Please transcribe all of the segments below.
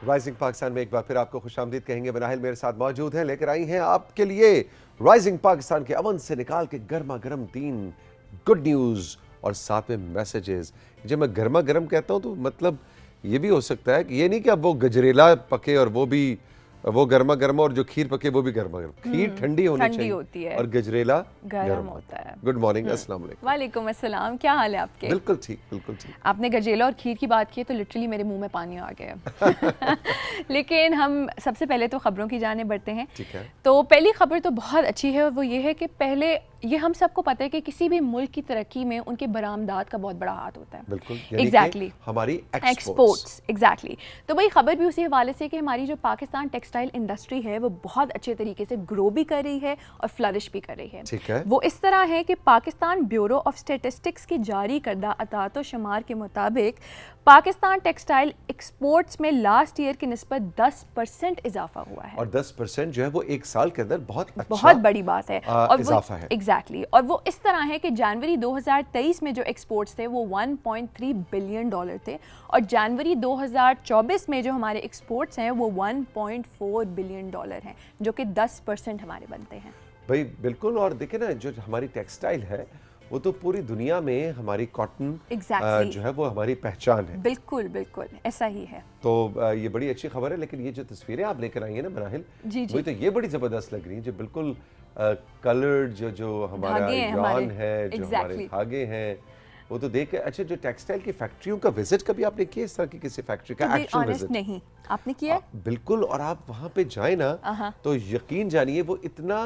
Rising Pakistan में एक बार फिर आपको खुशामदीद कहेंगे। मनाहिल मेरे साथ मौजूद हैं, लेकर आई हैं आपके लिए राइजिंग पाकिस्तान के अवन से निकाल के गर्मा गर्म 3 गुड न्यूज़ और साथ में मैसेजेस। जब मैं गर्मा गर्म कहता हूँ तो मतलब ये भी हो सकता है कि ये नहीं कि अब वो गजरेला पके और वो गर्मा गर्म और जो खीर पके वो भी गर्मा गर्म। खीर ठंडी होती है और गजरेला गर्म होता है। गुड मॉर्निंग, अस्सलाम वालेकुम। वालेकुम अस्सलाम, क्या हाल है आपके? बिल्कुल ठीक, बिल्कुल ठीक। आपने गजरेला और खीर की बात की तो लिटरली मेरे मुंह में पानी आ गया। लेकिन हम सबसे पहले तो खबरों की जाने बढ़ते हैं। ठीक है। तो पहली खबर तो बहुत अच्छी है और वो ये है कि पहले ये हम सबको पता है कि किसी भी मुल्क की तरक्की में उनके बरामदात का बहुत बड़ा हाथ होता है। बिल्कुल, एग्जैक्टली हमारी एक्सपोर्ट्स एग्जैक्टली। तो भाई खबर भी उसी हवाले से कि हमारी जो पाकिस्तान टेक्सटाइल इंडस्ट्री है वो बहुत अच्छे तरीके से ग्रो भी कर रही है और फ्लरिश भी कर रही है। ठीक है। वो इस तरह है कि पाकिस्तान ब्यूरो ऑफ स्टैटिस्टिक्स की जारी करदा अतात व शुमार के मुताबिक पाकिस्तान टेक्सटाइल एक्सपोर्ट्स में लास्ट ईयर की निस्बत 10% इजाफा हुआ है। और 10% जो है वो एक साल के अंदर बहुत बड़ी बात है और इजाफा है। एग्जैक्टली। और वो इस तरह है कि जनवरी 2023 में जो एक्सपोर्ट्स थे वो $1.3 बिलियन थे और जनवरी 2024 में जो हमारे एक्सपोर्ट्स हैं वो $1.4 बिलियन हैं, जो कि 10% हमारे बनते हैं। भाई बिल्कुल। और देखिए ना, जो हमारी टेक्सटाइल है वो तो पूरी दुनिया में हमारी कॉटन जो है वो हमारी पहचान है। बिल्कुल बिल्कुल ऐसा ही है। तो ये बड़ी अच्छी खबर है। लेकिन ये जो तस्वीरें आप लेकर आई हैं ना मनाहिल, वही तो ये बड़ी जबरदस्त लग रही है। जो बिल्कुल कलर्ड जो हमारा यार्न है, जो हमारे धागे हैं, वो तो देख के अच्छा। जो टेक्सटाइल की फैक्ट्रियों का विजिट कभी आपने किया इस तरह की किसी फैक्ट्री का एक्चुअल विजिट? नहीं, आपने किया? बिल्कुल। और आप वहां पे जाए ना तो यकीन जानिए वो इतना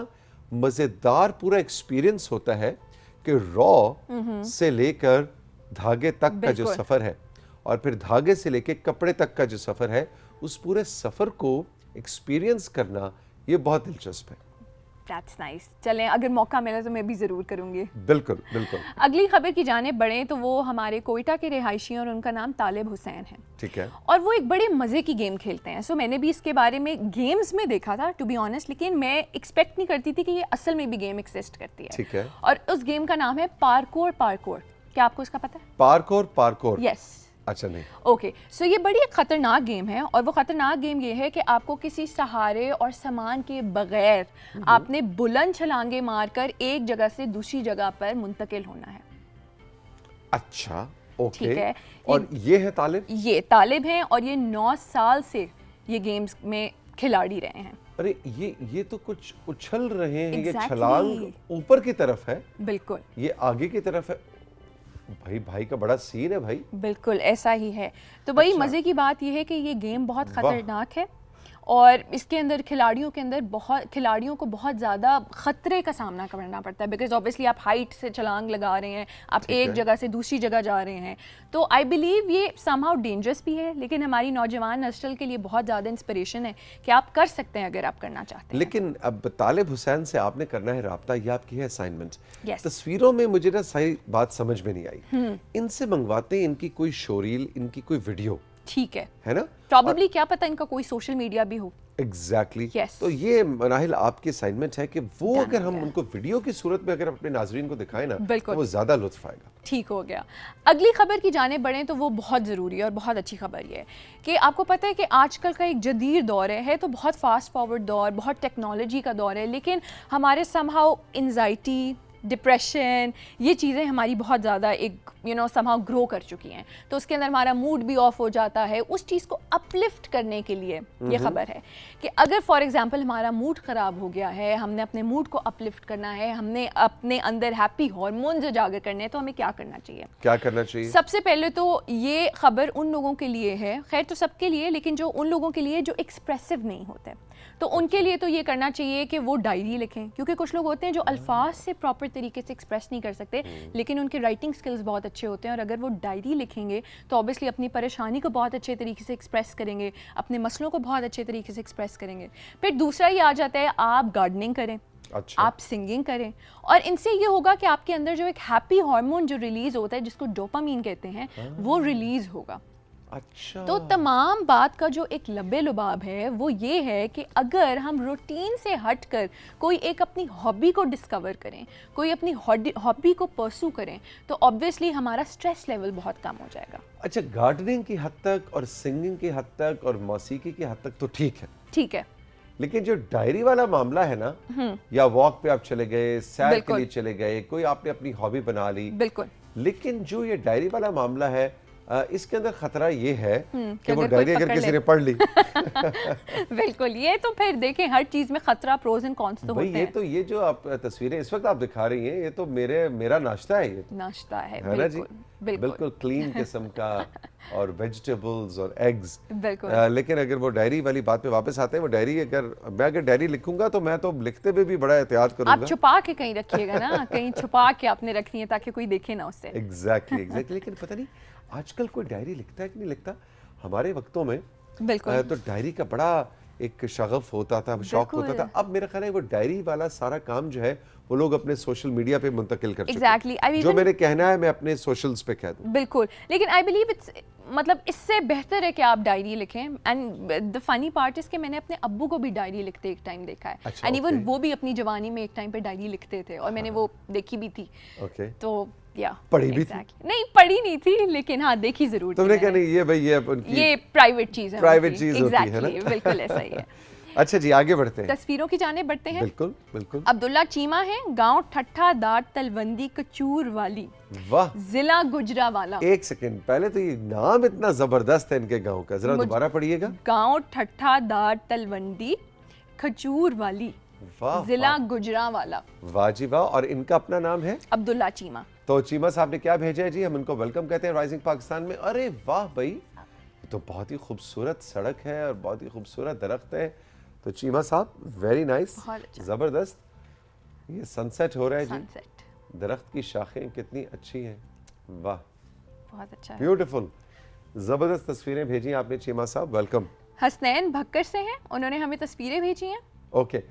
मजेदार पूरा एक्सपीरियंस होता है कि रॉ से लेकर धागे तक का जो सफर है और फिर धागे से लेकर कपड़े तक का जो सफर है, उस पूरे सफर को एक्सपीरियंस करना ये बहुत दिलचस्प है। That's nice। चलें, अगर मौका मिला तो मैं भी ज़रूर करूँगी। बिल्कुल बिल्कुल। अगली खबर की जानिब बढ़ें तो वो हमारे कोयटा के रिहायशी और उनका नाम तालिब हुसैन है। ठीक है। और वो एक बड़े मज़े की गेम खेलते हैं। सो मैंने भी इसके बारे में गेम्स में देखा था टू बी ऑनेस्ट, लेकिन मैं एक्सपेक्ट नहीं करती थी कि ये असल में भी गेम एक्सिस्ट करती है। ठीक है। और उस गेम का नाम है पार्कोर। क्या आपको इसका पता है? Parkour yes. अच्छा नहीं। ओके, सो ये बड़ी एक ख़तरनाक गेम है और वो ख़तरनाक गेम ये है कि आपको किसी सहारे और सामान के बगैर आपने बुलंद छलांगे मारकर एक जगह से दूसरी जगह पर मुंतकिल होना है। अच्छा, ओके। ठीक है। और ये है तालिब? ये तालिब हैं और ये 9 साल से ये गेम्स में खिलाड़ी रहे हैं। अरे ये तो कुछ उछल रहे हैं। ये छलांग ऊपर की तरफ है। बिल्कुल। ये आगे की तरफ है। भाई का बड़ा सीन है भाई। बिल्कुल ऐसा ही है। तो भाई मज़े की बात यह है कि ये गेम बहुत ख़तरनाक है और इसके अंदर खिलाड़ियों को बहुत ज़्यादा ख़तरे का सामना करना पड़ता है, बिकॉज ऑब्वियसली आप हाइट से छलांग लगा रहे हैं, आप एक जगह से दूसरी जगह जा रहे हैं। तो आई बिलीव ये समहाउ डेंजरस भी है, लेकिन हमारी नौजवान नस्ल के लिए बहुत ज़्यादा इंस्पिरेशन है कि आप कर सकते हैं अगर आप करना चाहते हैं। लेकिन अब तालिब हुसैन से आपने करना है रब्ता, ये आपकी है असाइनमेंट। तस्वीरों में मुझे ना सही बात समझ में नहीं आई। इनसे मंगवाते हैं इनकी कोई शोरील, इनकी कोई वीडियो, ठीक है ना? प्रॉबेबली क्या पता इनका कोई सोशल मीडिया भी हो। एग्जैक्टली। yes. तो ये मनाहिल आपकी असाइनमेंट है कि वो अगर हम उनको वीडियो की सूरत में अगर अपने नाजरीन को दिखाएं ना तो वो ज्यादा लुत्फ आएगा। ठीक हो गया। अगली खबर की जाने बढ़ें तो वो बहुत ज़रूरी है और बहुत अच्छी खबर ये है कि आपको पता है कि आजकल का एक जदीद दौर है तो बहुत फास्ट फॉरवर्ड दौर, बहुत टेक्नोलॉजी का दौर है, लेकिन हमारे समहाउ एंजाइटी, डिप्रेशन, ये चीज़ें हमारी बहुत ज़्यादा एक समहाउ ग्रो कर चुकी हैं। तो उसके अंदर हमारा मूड भी ऑफ हो जाता है। उस चीज़ को अपलिफ्ट करने के लिए ये खबर है कि अगर फॉर एग्जांपल हमारा मूड ख़राब हो गया है, हमने अपने मूड को अपलिफ्ट करना है, हमने अपने अंदर हैप्पी हार्मोन्स उजागर करने हैं, तो हमें क्या करना चाहिए? क्या करना चाहिए? सबसे पहले तो ये खबर उन लोगों के लिए है, खैर तो सबके लिए, लेकिन जो उन लोगों के लिए जो एक्सप्रेसिव नहीं होते, तो उनके लिए तो ये करना चाहिए कि वो डायरी लिखें। क्योंकि कुछ लोग होते हैं जो अल्फाज से प्रॉपर तरीके से एक्सप्रेस नहीं कर सकते, लेकिन उनके राइटिंग स्किल्स बहुत अच्छे होते हैं और अगर वो डायरी लिखेंगे तो ऑब्वियसली अपनी परेशानी को बहुत अच्छे तरीके से एक्सप्रेस करेंगे, अपने मसलों को बहुत अच्छे तरीके से एक्सप्रेस करेंगे। फिर दूसरा ये आ जाता है, आप गार्डनिंग करें। अच्छा। आप सिंगिंग करें और इनसे ये होगा कि आपके अंदर जो एक हैप्पी हार्मोन जो रिलीज होता है, जिसको डोपामीन कहते हैं, वो रिलीज होगा। अच्छा, तो तमाम बात का जो एक लबे लुबाब है वो ये है कि अगर हम रूटीन से हटकर कोई एक अपनी हॉबी को डिस्कवर करें, कोई अपनी हॉबी को परसू करें, तो ऑब्वियसली हमारा स्ट्रेस लेवल बहुत कम हो जाएगा। अच्छा, गार्डनिंग की हद तक और सिंगिंग की हद तक और मौसीकी की हद तक तो ठीक है, ठीक है। लेकिन जो डायरी वाला मामला है ना, या वॉक पे आप चले गए, सैर के बिल्कुल। लिए चले गए, कोई आपने अपनी हॉबी बना ली, बिल्कुल। लेकिन जो ये डायरी वाला मामला है, इसके अंदर खतरा ये है कि वो अगर कोई डायरी अगर पकड़ किसी ले। ने पढ़ ली बिल्कुल, ये तो फिर देखें हर चीज में खतरा, प्रोज एंड कॉन्स तो भाई होते ये हैं। तो ये जो आप तस्वीरें इस वक्त आप दिखा रही हैं, ये तो मेरा नाश्ता है, ये नाश्ता है, है ना जी, बिल्कुल बिल्कुल बिल्कुल क्लीन किस्म का, और वेजिटेबल्स और एग्स। बिल्कुल। लेकिन अगर वो डायरी वाली बात पे वापस आते हैं, वो डायरी अगर डायरी लिखूंगा तो मैं तो लिखते हुए भी बड़ा एहतियात आप करूंगा। छुपा के कहीं रखिएगा ना, कहीं छुपा के आपने रखनी है ताकि कोई देखे ना उससे। एग्जैक्टली। लेकिन पता नहीं आजकल कोई डायरी लिखता है कि नहीं लिखता। हमारे वक्तों में बिल्कुल। तो डायरी का बड़ा एक शगफ होता था, शौक होता था। अब मेरा ख्याल है वो डायरी वाला सारा काम जो है वो लोग अपने सोशल मीडिया पे मुंतकिल कर चुके हैं। Exactly. जो मैंने कहना है मैं अपने सोशल्स पे कह दूं। बिल्कुल, लेकिन आई बिलीव इट्स, मतलब इससे बेहतर है कि आप डायरी लिखें। And the funny part is कि मैंने अपने अब्बू को भी डायरी लिखते एक टाइम देखा है। अच्छा, एंड इवन okay. वो भी अपनी जवानी में एक टाइम पे डायरी लिखते थे और मैंने वो देखी भी थी। ओके, तो या पढ़ी भी थी? नहीं, पढ़ी नहीं थी, लेकिन हाँ देखी जरूर थी तुमने क्या मैंने। नहीं, ये भाई ये उनकी ये प्राइवेट चीज है, प्राइवेट चीज होती है ना। Exactly, बिल्कुल ऐसा ही है। अच्छा जी, आगे बढ़ते हैं। तस्वीरों की जाने बढ़ते हैं। बिल्कुल बिल्कुल। अब्दुल्ला चीमा है, गांव ठट्ठा दार तलवंदी कचूर वाली, वाह, जिला गुजरावाला। एक सेकंड, पहले तो ये नाम इतना जबरदस्त है इनके गांव का, जरा दोबारा पढ़िएगा। गांव ठट्ठा दार तलवंदी खजूर वाली, वाह जिला गुजरावाला। वाह जी वाह। और इनका अपना नाम है अब्दुल्ला चीमा। तो चीमा साहब ने क्या भेजा है जी, हम इनको वेलकम कहते हैं राइजिंग पाकिस्तान में। अरे वाह भाई, ये तो बहुत ही खूबसूरत सड़क है और बहुत ही खूबसूरत दरख्त है। तो चीमा साहब वेरी नाइस, बहुत अच्छा। जबरदस्त। ये सनसेट हो रहा है जी, सनसेट दरख्त की शाखें कितनी अच्छी हैं, वाह बहुत अच्छा है। ब्यूटीफुल, जबरदस्त तस्वीरें भेजी आपने चीमा साहब, वेलकम। हसनैन भक्कर से हैं, उन्होंने हमें तस्वीरें भेजी हैं। ओके,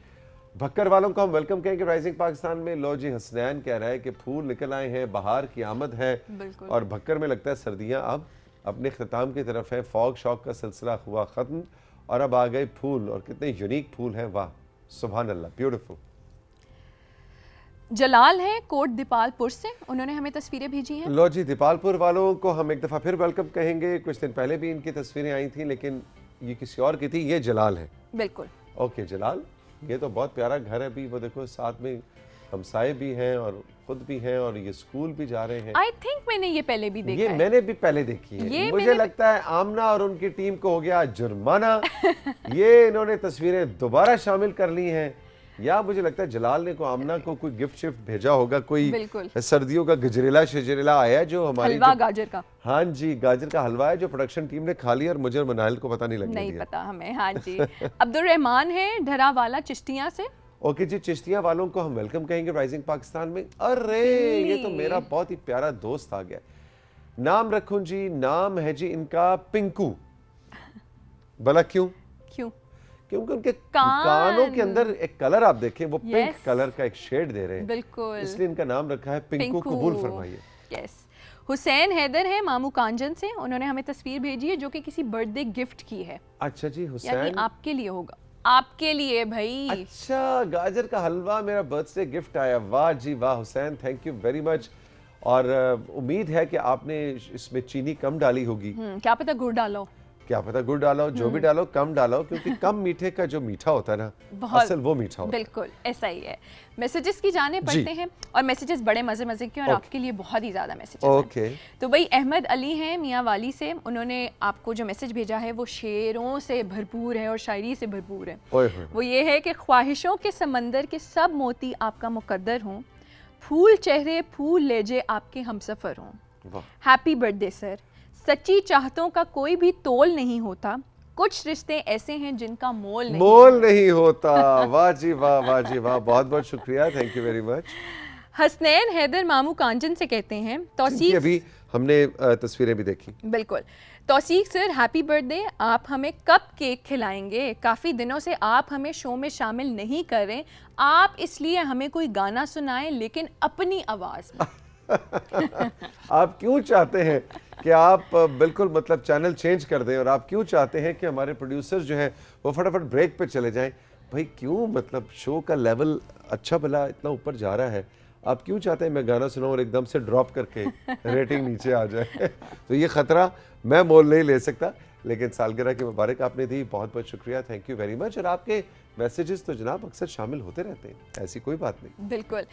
भक्कर वालों को हम वेलकम कहेंगे राइजिंग पाकिस्तान में। लो जी, हसनैन कह रहा है कि फूल निकल आए हैं, बहार की आमद है, बिल्कुल। और भक्कर में लगता है सर्दियां अब अपने ख्ताम की तरफ है। फॉग शॉक का सिलसिला हुआ ख़त्म और अब आ गए फूल, और कितने यूनिक फूल हैं, वाह सुभान अल्लाह, ब्यूटीफुल। जलाल हैं कोट दीपालपुर से, उन्होंने हमें तस्वीरें भेजी हैं। लो जी, दीपालपुर वालों को हम एक दफ़ा फिर वेलकम कहेंगे। कुछ दिन पहले भी इनकी तस्वीरें आई थी, लेकिन ये किसी और की थी। ये जलाल है। बिल्कुल। ओके जलाल, ये तो बहुत प्यारा घर है भी, वो देखो साथ में हमसाए भी हैं और खुद भी हैं, और ये स्कूल भी जा रहे हैं। आई थिंक मैंने ये पहले भी देखा ये है। मैंने भी पहले देखी है। ये मुझे मैंने- लगता है आमना और उनकी टीम को हो गया जुर्माना। ये इन्होंने तस्वीरें दोबारा शामिल कर ली हैं, या मुझे लगता है जलाल ने को आमना को कोई गिफ्ट शिफ्ट भेजा होगा, कोई बिल्कुल। सर्दियों का गजरेला शजरेला आया है जो हमारी हलवा गाजर का हाँ जी, गाजर का हलवा है जो प्रोडक्शन टीम ने खा लिया और मुझे और मनाइल को पता नहीं लगने नहीं दिया। पता हमें। हाँ जी। अब्दुल रहमान है ढरावाला चिश्तियां से। ओके जी, चिश्तिया वालों को हम वेलकम कहेंगे राइजिंग पाकिस्तान में। अरे ये तो मेरा बहुत ही प्यारा दोस्त आ गया। नाम रखूं जी, नाम है जी इनका पिंकू। भला क्यों? क्यों? क्योंकि उनके कान। कानों के अंदर एक कलर आप देखें, वो पिंक Yes. कलर का एक शेड दे रहे हैं, बिल्कुल। इसलिए इनका नाम रखा है पिंकू। कबूल फरमाइए। यस। हुसैन हैदर है मामू कांजन से, उन्होंने हमें तस्वीर भेजी है जो कि किसी बर्थडे गिफ्ट की है, अच्छा जी, यानी हुसैन। आपके लिए होगा, आपके लिए भाई। अच्छा, गाजर का हलवा मेरा बर्थडे गिफ्ट आया, वाह जी वाह Hussain, thank you very much. और उम्मीद है कि आपने इसमें चीनी कम डाली होगी, क्या पता गुड़ डालो। क्या पता गुड़ डालो, जो भी डालो कम डालो, क्योंकि कम मीठे का जो मीठा होता है ना, बहुत असल वो मीठा होता है। बिल्कुल ऐसा ही है। मैसेजेस की जाने पढ़ते हैं, और मैसेजेस बड़े मजे मजे के, और Okay. आपके लिए बहुत ही ज्यादा मैसेजेस ओके, तो भाई अहमद अली हैं मियाँ वाली से, उन्होंने आपको जो मैसेज भेजा है वो शेरों से भरपूर है और शायरी से भरपूर है। ओए होए, वो ये है कि ख्वाहिशों के समंदर के सब मोती आपका मुकद्दर हों, फूल चेहरे फूल लेजे आपके हमसफर हों। वाह हैप्पी बर्थडे सर, सच्ची चाहतों का कोई भी तोल नहीं होता, कुछ रिश्ते ऐसे हैं जिनका मोल नहीं। मोल नहीं होता, वाह जी वाह, वाह जी वाह, बहुत बहुत शुक्रिया, thank you very much. Hasnain Haider मामू कांजन से कहते हैं जिनकी तौसीक, अभी हमने तस्वीरें भी देखी। बिल्कुल। तौसीक सर हैप्पी बर्थडे, आप हमें कब केक खिलाएंगे? काफ़ी दिनों से आप हमें शो में शामिल नहीं कर रहे, आप इसलिए हमें कोई गाना सुनाएं लेकिन अपनी आवाज़ में। आप क्यों चाहते हैं कि आप बिल्कुल मतलब चैनल चेंज कर दें और आप क्यों चाहते हैं कि हमारे प्रोड्यूसर्स जो हैं वो फटाफट ब्रेक पे चले जाएं? भाई क्यों, मतलब शो का लेवल अच्छा भला इतना ऊपर जा रहा है, आप क्यों चाहते हैं मैं गाना सुनाऊं और एकदम से ड्रॉप करके रेटिंग नीचे आ जाए? तो ये खतरा मैं मोल नहीं ले सकता, लेकिन सालगिरह की मुबारक आपने दी, बहुत बहुत शुक्रिया, थैंक यू वेरी मच। और आपके मैसेजेस तो जनाब अक्सर शामिल होते रहते हैं, ऐसी कोई बात नहीं। बिल्कुल।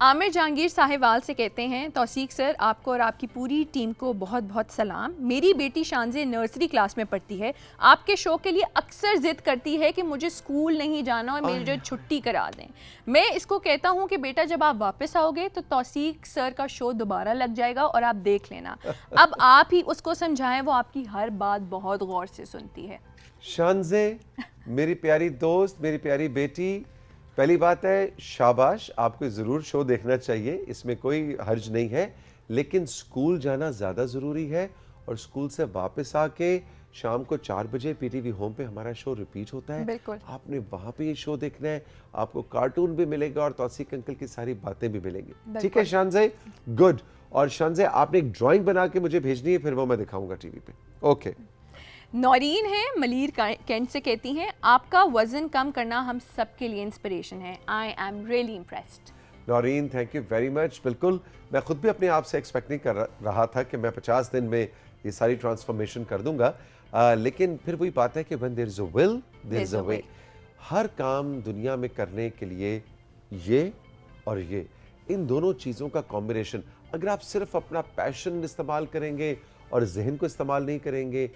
आमिर जहांगीर साहिवाल से कहते हैं, तौसीक सर आपको और आपकी पूरी टीम को बहुत बहुत सलाम। मेरी बेटी शानजे नर्सरी क्लास में पढ़ती है, आपके शो के लिए अक्सर जिद करती है कि मुझे स्कूल नहीं जाना और मेरी जो छुट्टी करा दें। मैं इसको कहता हूँ कि बेटा जब आप वापस आओगे तो तौसीक सर का शो दोबारा लग जाएगा और आप देख लेना। अब आप ही उसको समझाएं, वो आपकी हर बात बहुत गौर से सुनती है। शानजे मेरी प्यारी दोस्त, मेरी प्यारी बेटी, पहली बात है शाबाश, आपको ज़रूर शो देखना चाहिए, इसमें कोई हर्ज नहीं है, लेकिन स्कूल जाना ज़्यादा ज़रूरी है। और स्कूल से वापस आके शाम को 4 बजे पीटीवी होम पे हमारा शो रिपीट होता है, बिल्कुल। आपने वहाँ पे ये शो देखना है, आपको कार्टून भी मिलेगा और तौसीक अंकल की सारी बातें भी मिलेंगी। ठीक है शानजे, गुड। और शानजे आपने एक ड्राइंग बना के मुझे भेजनी है, फिर वो मैं दिखाऊंगा टीवी पे। ओके। नौरीन है मलीर कैंट से कहती हैं, आपका वजन कम करना हम सब के लिए इंस्पिरेशन है। I am really impressed. Naureen thank you very much. बिल्कुल, मैं खुद भी अपने आप से एक्सपेक्ट नहीं कर रहा था कि मैं 50 दिन में ये सारी ट्रांसफॉर्मेशन कर दूंगा, लेकिन फिर वही बात है कि when there is a will there is a way. हर काम दुनिया में करने के लिए ये और ये, इन दोनों चीज़ों का कॉम्बिनेशन, अगर आप सिर्फ अपना पैशन इस्तेमाल करेंगे और जहन को इस्तेमाल नहीं करेंगे,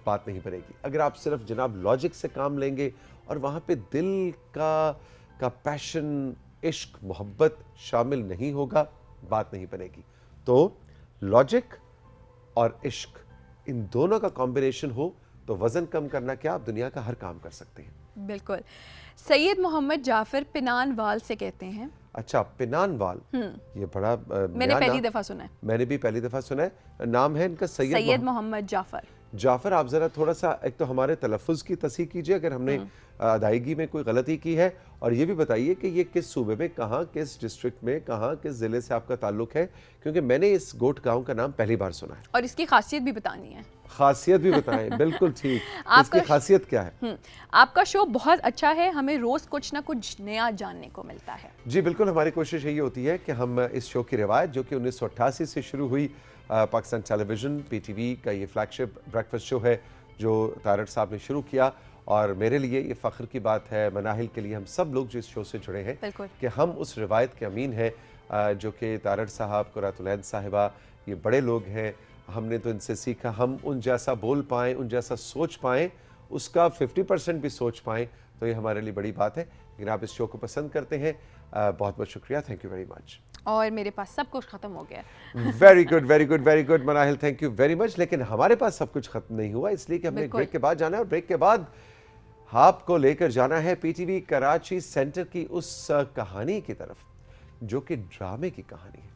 बात नहीं बनेगी। अगर आप सिर्फ जनाब लॉजिक से काम लेंगे और वहाँ पे दिल का पैशन, इश्क, मोहब्बत शामिल नहीं होगा, बात नहीं बनेगी। तो लॉजिक और इश्क, इन दोनों का कॉम्बिनेशन हो तो वजन कम करना क्या, आप दुनिया का हर काम कर सकते हैं। बिल्कुल। सैयद मोहम्मद जाफर पिनान वाल से कहते हैं। अच्छा, पिनान वाल, ये बड़ा मैंने पहली दफा सुना है। मैंने भी पहली दफा सुना है। नाम है इनका सैयद मोहम्मद जाफर। जाफर, आप जरा थोड़ा सा एक तो हमारे तलफ़ुज़ की तस्हीह कीजिए अगर हमने अदायगी में कोई गलती की है, और ये भी बताइए कि ये किस सूबे में, कहाँ, किस डिस्ट्रिक्ट में, कहाँ, किस ज़िले से आपका ताल्लुक है, क्योंकि मैंने इस गोट गांव का नाम पहली बार सुना है। और इसकी खासियत भी बतानी है। खासियत भी बताएं। बिल्कुल ठीक। इसकी खासियत क्या है? आपका शो बहुत अच्छा है, हमें रोज कुछ ना कुछ नया जानने को मिलता है। जी बिल्कुल, हमारी कोशिश यही होती है कि हम इस शो की रिवायत जो कि 1988 से शुरू हुई, पाकिस्तान टेलीविज़न PTV का ये फ्लैगशिप ब्रेकफास्ट शो है जो तारड़ साहब ने शुरू किया, और मेरे लिए ये फ़ख्र की बात है, मनाहिल के लिए, हम सब लोग जो इस शो से जुड़े हैं, कि हम उस रिवायत के अमीन हैं जो कि तारड़ साहब, कुरातुलैन साहिबा, ये बड़े लोग हैं। हमने तो इनसे सीखा, हम उन जैसा बोल पाएँ, उन जैसा सोच पाएँ, उसका 50% भी सोच पाएँ, तो ये हमारे लिए बड़ी बात है। लेकिन आप इस शो को पसंद करते हैं, बहुत बहुत शुक्रिया, थैंक यू वेरी मच। और मेरे पास सब कुछ खत्म हो गया। Very good, very good, very good Manahil, thank you very much. लेकिन हमारे पास सब कुछ खत्म नहीं हुआ, इसलिए कि हमने ब्रेक के बाद जाना है, और ब्रेक के बाद आपको लेकर जाना है PTV कराची सेंटर की उस कहानी की तरफ जो कि ड्रामे की कहानी है,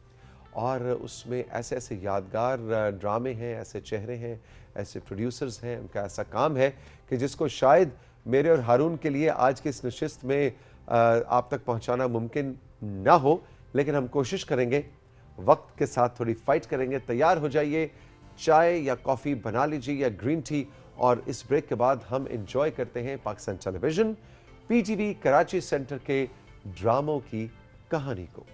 और उसमें ऐसे ऐसे यादगार ड्रामे हैं, ऐसे चेहरे हैं, ऐसे प्रोड्यूसर्स हैं, उनका ऐसा काम है कि जिसको शायद मेरे और हारून के लिए आज की इस नशिस्त में आप तक पहुंचाना मुमकिन ना हो, लेकिन हम कोशिश करेंगे, वक्त के साथ थोड़ी फाइट करेंगे। तैयार हो जाइए, चाय या कॉफ़ी बना लीजिए या ग्रीन टी, और इस ब्रेक के बाद हम एंजॉय करते हैं Pakistan television PTV Karachi centre के ड्रामों की कहानी को।